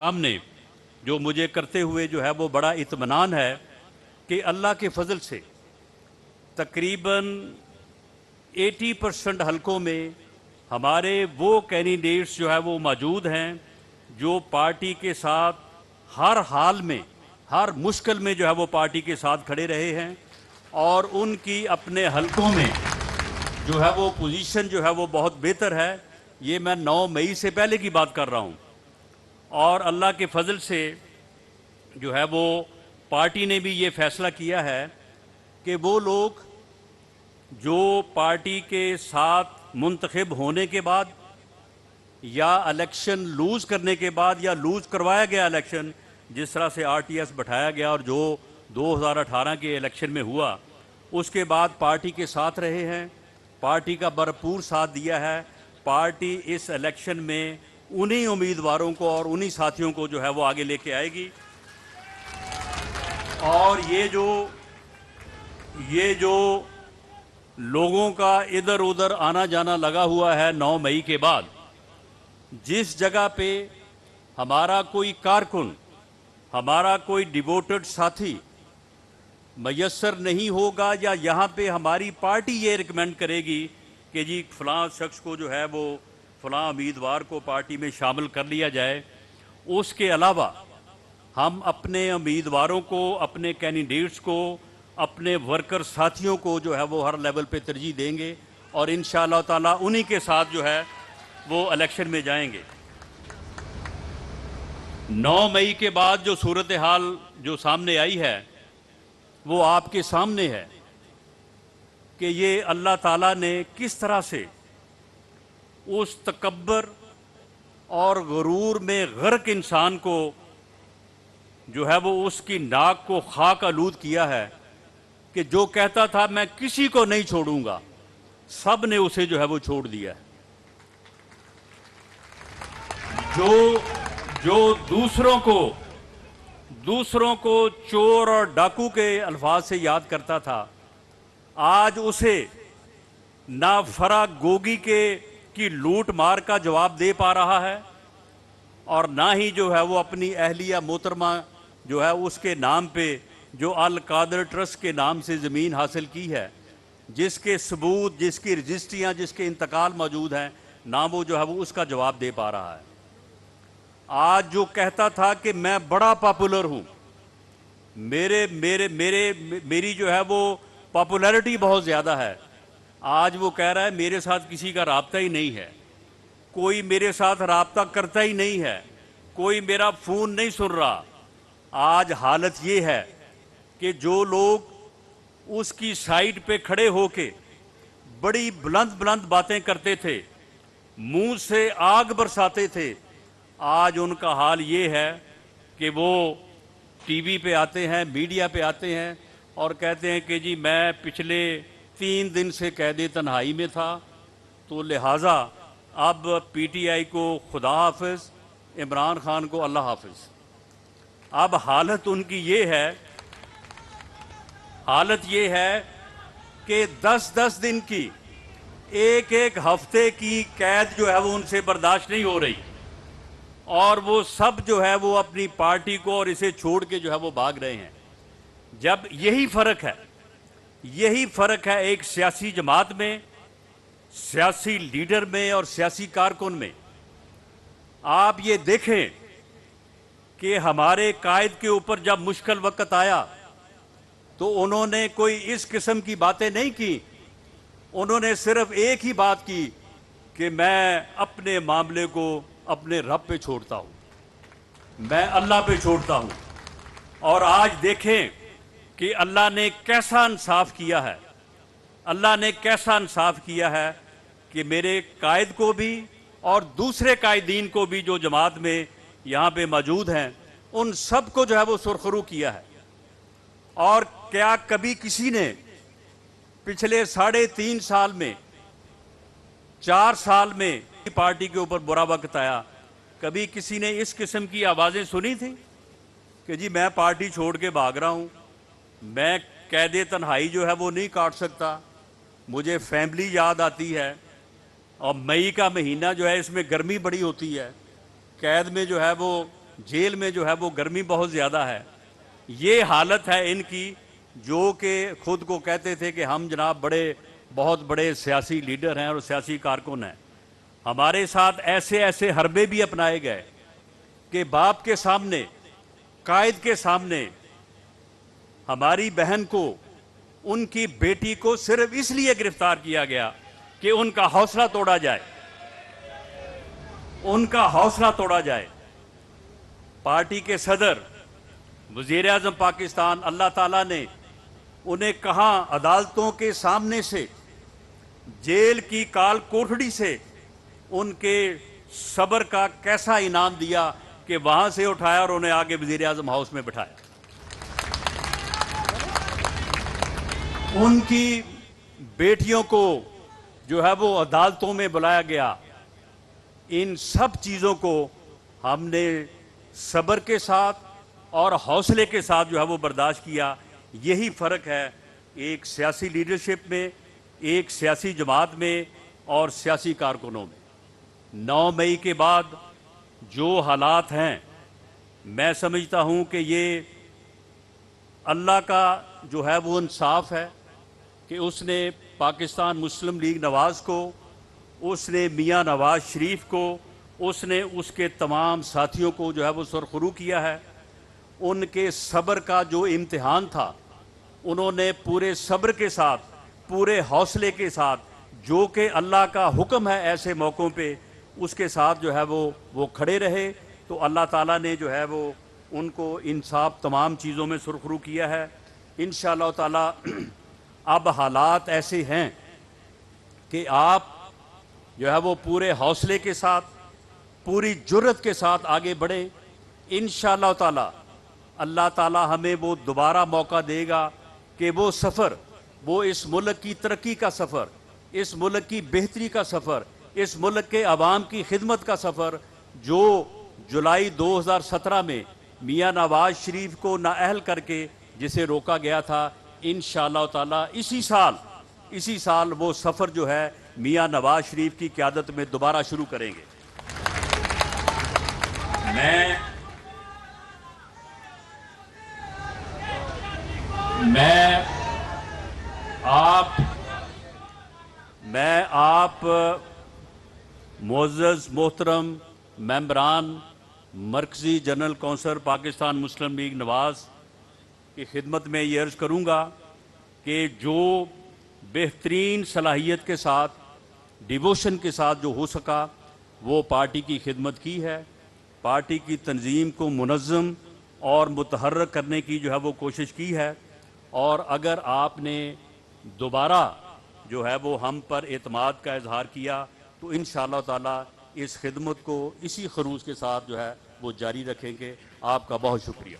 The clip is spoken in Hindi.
सामने जो मुझे करते हुए जो है वो बड़ा इत्मीनान है कि अल्लाह के फजल से तकरीबन 80% हलकों में हमारे वो कैंडिडेट्स जो है वो मौजूद हैं जो पार्टी के साथ हर हाल में, हर मुश्किल में जो है वो पार्टी के साथ खड़े रहे हैं और उनकी अपने हलकों में जो है वो पोजीशन जो है वो बहुत बेहतर है। ये मैं 9 मई से पहले की बात कर रहा हूँ और अल्लाह के फजल से जो है वो पार्टी ने भी ये फैसला किया है कि वो लोग जो पार्टी के साथ मुंतखब होने के बाद या इलेक्शन लूज़ करने के बाद या लूज़ करवाया गया इलेक्शन, जिस तरह से RTS बैठाया गया और जो 2018 के इलेक्शन में हुआ, उसके बाद पार्टी के साथ रहे हैं, पार्टी का भरपूर साथ दिया है। पार्टी इस इलेक्शन में उन्हीं उम्मीदवारों को और उन्हीं साथियों को जो है वो आगे लेके आएगी। और ये जो लोगों का इधर उधर आना जाना लगा हुआ है 9 मई के बाद, जिस जगह पे हमारा कोई कारकुन, हमारा कोई डिवोटेड साथी मयस्सर नहीं होगा या यहाँ पे हमारी पार्टी ये रिकमेंड करेगी कि जी फ़लाँ शख्स को जो है वो फ़लाँ उम्मीदवार को पार्टी में शामिल कर लिया जाए, उसके अलावा हम अपने उम्मीदवारों को, अपने कैंडिडेट्स को, अपने वर्कर साथियों को जो है वो हर लेवल पे तरजीह देंगे और इंशाअल्लाह ताला उन्हीं के साथ जो है वो इलेक्शन में जाएंगे। 9 मई के बाद जो सूरत हाल जो सामने आई है वो आपके सामने है कि ये अल्लाह ताला ने किस तरह से उस तकब्बर और गुरूर में गर्क इंसान को जो है वो उसकी नाक को खाक आलूद किया है कि जो कहता था मैं किसी को नहीं छोड़ूंगा, सब ने उसे जो है वो छोड़ दिया है। जो दूसरों को चोर और डाकू के अल्फाज से याद करता था, आज उसे ना फरा गोगी की लूट मार का जवाब दे पा रहा है और ना ही जो है वो अपनी अहलिया मोहतरमा जो है उसके नाम पे जो अल कादर ट्रस्ट के नाम से ज़मीन हासिल की है, जिसके सबूत, जिसकी रजिस्ट्रियाँ, जिसके इंतकाल मौजूद हैं, ना वो जो है वो उसका जवाब दे पा रहा है। आज जो कहता था कि मैं बड़ा पॉपुलर हूँ, मेरी जो है वो पॉपुलैरिटी बहुत ज़्यादा है, आज वो कह रहा है मेरे साथ किसी का राब्ता ही नहीं है, कोई मेरे साथ राब्ता करता ही नहीं है, कोई मेरा फ़ोन नहीं सुन रहा। आज हालत ये है कि जो लोग उसकी साइड पे खड़े होके बड़ी बुलंद बातें करते थे, मुंह से आग बरसाते थे, आज उनका हाल ये है कि वो टीवी पे आते हैं, मीडिया पे आते हैं और कहते हैं कि जी मैं पिछले 3 दिन से कैद तन्हाई में था, तो लिहाजा अब PTI को खुदा हाफिज, इमरान खान को अल्लाह हाफिज। अब हालत उनकी ये है कि 10-10 दिन की, एक हफ्ते की कैद जो है वो उनसे बर्दाश्त नहीं हो रही और वो सब जो है वो अपनी पार्टी को और इसे छोड़ के जो है वो भाग रहे हैं। जब यही फ़र्क है एक सियासी जमात में, सियासी लीडर में और सियासी कारकुन में। आप ये देखें कि हमारे कायद के ऊपर जब मुश्किल वक्त आया तो उन्होंने कोई इस किस्म की बातें नहीं की, उन्होंने सिर्फ एक ही बात की कि मैं अपने मामले को अपने रब पे छोड़ता हूँ, मैं अल्लाह पे छोड़ता हूँ। और आज देखें कि अल्लाह ने कैसा इंसाफ किया है, अल्लाह ने कैसा इंसाफ किया है कि मेरे कायद को भी और दूसरे कायदीन को भी जो जमात में यहाँ पे मौजूद हैं, उन सब को जो है वो सुरखरू किया है। और क्या कभी किसी ने पिछले 3.5 साल में, 4 साल में पार्टी के ऊपर बुरा वक्त आया, कभी किसी ने इस किस्म की आवाज़ें सुनी थी कि जी मैं पार्टी छोड़ के भाग रहा हूँ, मैं कैद तन्हाई जो है वो नहीं काट सकता, मुझे फैमिली याद आती है और मई का महीना जो है इसमें गर्मी बड़ी होती है, कैद में जो है वो जेल में जो है वो गर्मी बहुत ज़्यादा है। ये हालत है इनकी, जो कि खुद को कहते थे कि हम जनाब बहुत बड़े सियासी लीडर हैं और सियासी कारकुन हैं। हमारे साथ ऐसे ऐसे हरबे भी अपनाए गए कि बाप के सामने, कायद के सामने हमारी बहन को, उनकी बेटी को सिर्फ इसलिए गिरफ्तार किया गया कि उनका हौसला तोड़ा जाए, उनका हौसला तोड़ा जाए। पार्टी के सदर, वजीर आज़म पाकिस्तान, अल्लाह ताला ने उन्हें कहा अदालतों के सामने से, जेल की काल कोठड़ी से उनके सब्र का कैसा इनाम दिया कि वहां से उठाया और उन्हें आगे वजीर आज़म हाउस में बिठाया। उनकी बेटियों को जो है वो अदालतों में बुलाया गया। इन सब चीज़ों को हमने सब्र के साथ और हौसले के साथ जो है वो बर्दाश्त किया। यही फ़र्क है एक सियासी लीडरशिप में, एक सियासी जमात में और सियासी कारकुनों में। 9 मई के बाद जो हालात हैं, मैं समझता हूं कि ये अल्लाह का जो है वो इंसाफ है कि उसने पाकिस्तान मुस्लिम लीग नवाज़ को, उसने मियां नवाज शरीफ को, उसने उसके तमाम साथियों को जो है वो सुरखरू किया है। उनके सब्र का जो इम्तिहान था, उन्होंने पूरे सब्र के साथ, पूरे हौसले के साथ, जो कि अल्लाह का हुक्म है ऐसे मौक़ों पे, उसके साथ जो है वो खड़े रहे। तो अल्लाह ताला ने जो है वो उनको इंसाफ तमाम चीज़ों में सुरखरू किया है। इंशाअल्लाह ताला अब हालात ऐसे हैं कि आप जो है वो पूरे हौसले के साथ, पूरी जुर्रत के साथ आगे बढ़ें। इंशाअल्लाह ताला अल्लाह ताला हमें वो दोबारा मौका देगा कि वो सफ़र, वो इस मुल्क की तरक्की का सफ़र, इस मुल्क की बेहतरी का सफ़र, इस मुल्क के अवाम की खिदमत का सफ़र, जो जुलाई 2017 में मियां नवाज शरीफ को नाअहल करके जिसे रोका गया था, इंशाअल्लाह ताला इसी साल वो सफ़र जो है मियां नवाज शरीफ की क़यादत में दोबारा शुरू करेंगे। मैं आप मुअज़्ज़ज़ मोहतरम मेंबरान मरकज़ी जनरल कौंसिल पाकिस्तान मुस्लिम लीग नवाज़ की खिदमत में ये अर्ज़ करूँगा कि जो बेहतरीन सलाहियत के साथ, डिवोशन के साथ जो हो सका, वो पार्टी की खिदमत की है। पार्टी की तंजीम को मुनज़्ज़म और मुतहर्रिक करने की जो है वो कोशिश की है। और अगर आपने दोबारा जो है वो हम पर एतमाद का इजहार किया तो इंशाअल्लाह ताला इस खिदमत को इसी खरूज के साथ जो है वो जारी रखेंगे। आपका बहुत शुक्रिया।